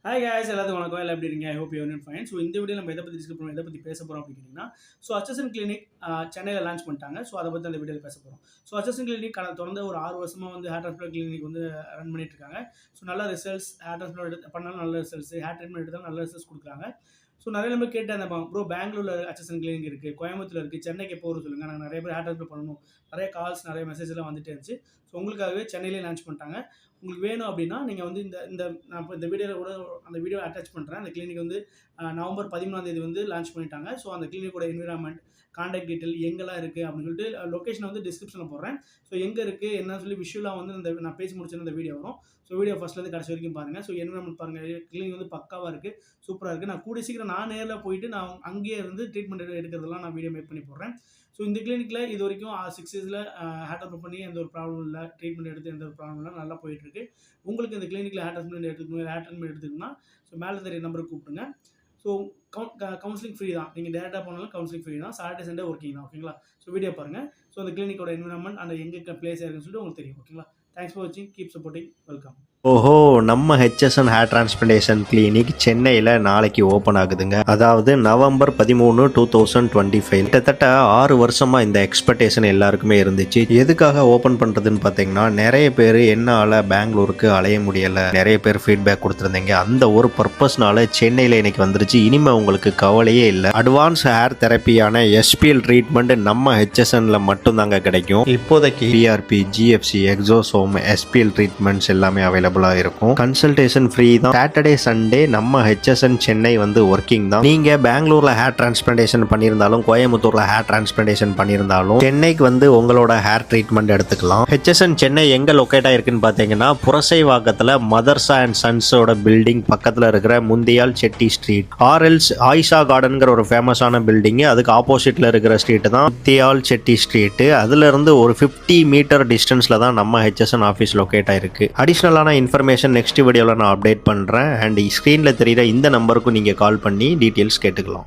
Hi guys எல்லாத்துக்கும் வணக்கம். எல்லாம் எப்படி இருக்கீங்க? I hope you are fine. So இந்த வீடியோ நம்ம எதை பற்றி டிஸ்கஸ் பண்ணுவோம், எதை பற்றி பேச போகிறோம் அப்படின்னு கேட்டிங்கன்னா, ஸோ HSN கிளினிக் சென்னையில் லான்ச் பண்ணிட்டாங்க. ஸோ அதை பற்றி அந்த வீடியோவில் பேச போகிறோம். ஸோ HSN கிளினிக் தொடர்ந்து ஒரு 6 வருஷமாக வந்து ஹேர் டிரான்ஸ்பிளான்ட் கிளினிக் வந்து ரன் பண்ணிட்டு இருக்காங்க. ஸோ நல்ல ரிசல்ட்ஸ், ஹேர் டிரான்ஸ்பிளான்ட் பண்ணாலும் நல்ல ரிசல்ட்ஸ், ஹேர் ட்ரீட்மெண்ட் எடுத்தாலும் நல்ல ரிசல்ட்ஸ் கொடுக்குறாங்க. ஸோ நிறைய நம்ம கேட்டு அந்த ப்ரோ பெங்களூரில் HSN கிளினிக் இருக்குது, கோயம்புத்தூர் இருக்குது, சென்னைக்கு எப்போ வரும் சொல்லுங்கள், நாங்கள் நிறைய பேர் ஹேர் டிரான்ஸ்பிளான்ட் பண்ணணும், நிறைய கால்ஸ் நிறைய மெசேஜ்லாம் வந்துட்டே இருந்துச்சு. ஸோ உங்களுக்காகவே சென்னையிலே லான்ச் பண்ணிட்டாங்க. உங்களுக்கு வேணும் அப்படின்னா நீங்கள் வந்து இந்த இந்த நான் இப்போ இந்த வீடியோவில் கூட அந்த வீடியோ அட்டாச் பண்ணுறேன். அந்த கிளினிக் வந்து நவம்பர் 13 வந்து லான்ச் பண்ணிட்டாங்க. ஸோ அந்த கிளினிக்கோட என்விரான்மெண்ட், கான்டாக்ட் டீட்டெயில் எங்கெல்லாம் இருக்குது அப்படின்னு சொல்லிட்டு லொக்கேஷனை வந்து டிஸ்கிரிப்ஷனில் போடுறேன். ஸோ எங்கே இருக்குது என்ன சொல்லி விஷுவலாக வந்து இந்த நான் பேசி முடிச்சேன்னு இந்த வீடியோ வரும். ஸோ வீடியோ ஃபஸ்ட்லேருந்து கடைசி வரைக்கும் பாருங்கள். ஸோ என்விரான்மெண்ட் பாருங்கள், கிளினிக் வந்து பக்காவாக இருக்குது, சூப்பராக இருக்குது. நான் கூடிய சீக்கிரம் நான் நேரில் போயிட்டு நான் அங்கேயே இருந்து ட்ரீட்மெண்ட் எடுக்கிறதெல்லாம் நான் வீடியோ மேக் பண்ணி போடுறேன். ஸோ இந்த கிளினிக்கில் இது வரைக்கும் 6 இயர்ஸில் ஹேர் ட்ரான்ஸ்பிளான்ட் பண்ணி எந்த ஒரு ப்ராப்ளம் இல்லை, ட்ரீட்மெண்ட் எடுத்து எந்த ஒரு ப்ராப்ளம் இல்லை, நல்லா போயிட்டுருக்கு. உங்களுக்கு இந்த கிளினிக்கில் ஹேர் ட்ரான்ஸ்பிளான்ட் எடுத்துக்கணும்னா ஸோ மேலே தெரிய நம்பருக்கு கூப்பிடுங்க. ஸோ கவுன்சிலிங் ஃப்ரீ தான். நீங்கள் டேரெக்டாக போனாலும் கவுன்சிலிங் ஃப்ரீ தான். சாட்டர்டே சண்டே ஒர்க்கிங் தான். ஓகேங்களா? ஸோ வீடியோ பாருங்கள். ஸோ அந்த கிளினிக்கோட என்விரான்மெண்ட் அந்த எங்கே பிளேஸ் இருக்குன்னு சொல்லிட்டு உங்களுக்கு தெரியும். ஓகேங்களா? தேங்க்ஸ் ஃபார் வாட்சிங். Keep supporting. வெல்கம். ஓஹோ, நம்ம HSN ஹேர் டிரான்ஸ்பிளான்டேஷன் கிளினிக் சென்னையில் நாளைக்கு ஓப்பன் ஆகுதுங்க. அதாவது நவம்பர் 13, 2025. கிட்டத்தட்ட 6 வருஷமாக இந்த எக்ஸ்பெக்டேஷன் எல்லாருக்குமே இருந்துச்சு. எதுக்காக ஓப்பன் பண்ணுறதுன்னு பார்த்தீங்கன்னா, நிறைய பேர் என்னால் பெங்களூருக்கு அலைய முடியலை, நிறைய பேர் ஃபீட்பேக் கொடுத்துருந்தீங்க. அந்த ஒரு பர்பஸ்னால சென்னையில் இன்னைக்கு வந்துருச்சு. இனிமேல் உங்களுக்கு கவலையே இல்லை. அட்வான்ஸ் ஹேர் தெரப்பியான SPL ட்ரீட்மெண்ட் நம்ம HSNல மட்டும்தாங்க கிடைக்கும். இப்போதைக்கு PRP, GFC, எக்ஸோசோம், SPL ட்ரீட்மெண்ட்ஸ் எல்லாமே அவைலபிள் இருக்கும். கன்சல்டேஷன் ஃப்ரீ தான். சாட்டர்டே சண்டே நம்ம HSN சென்னை வந்து ஒர்க்கிங் தான். நீங்க பெங்களூர்ல ஹேர் டிரான்ஸ்பிளான்டேஷன் பண்ணியிருந்தாலும், கோயம்புத்தூர்ல ஹேர் டிரான்ஸ்பிளான்டேஷன் பண்ணியிருந்தாலும், சென்னைக்கு வந்து உங்களோட ஹேர் ட்ரீட்மெண்ட் எடுத்துக்கலாம். HSN சென்னை எங்க லொகேட் ஆயிருக்குன்னு பாத்தீங்கன்னா, புரசைவாக்கத்துல மதர்சா அண்ட் சன்ஸோட பில்டிங் பக்கத்துல இருக்கிற முந்தியால் செட்டி ஸ்ட்ரீட், ஆர்எல்ஸ் ஆயிஷா கார்டன்ங்கிற ஒரு ஃபேமஸான பில்டிங், அதுக்கு ஆப்போசிட்ல இருக்கிற ஸ்ட்ரீட் தான் முத்தியால் செட்டி ஸ்ட்ரீட். அதுல இருந்து ஒரு 50 மீட்டர் டிஸ்டன்ஸ்ல தான் நம்ம HSN ஆஃபீஸ் லொகேட் ஆயிருக்கு. அடிஷனலான இன்ஃபர்மேஷன் நெக்ஸ்ட் வீடியோவில் நான் அப்டேட் பண்ணுறேன். அண்ட் ஸ்க்ரீனில் தெரிகிற இந்த நம்பருக்கும் நீங்கள் கால் பண்ணி டீட்டெயில்ஸ் கேட்டுக்கலாம்.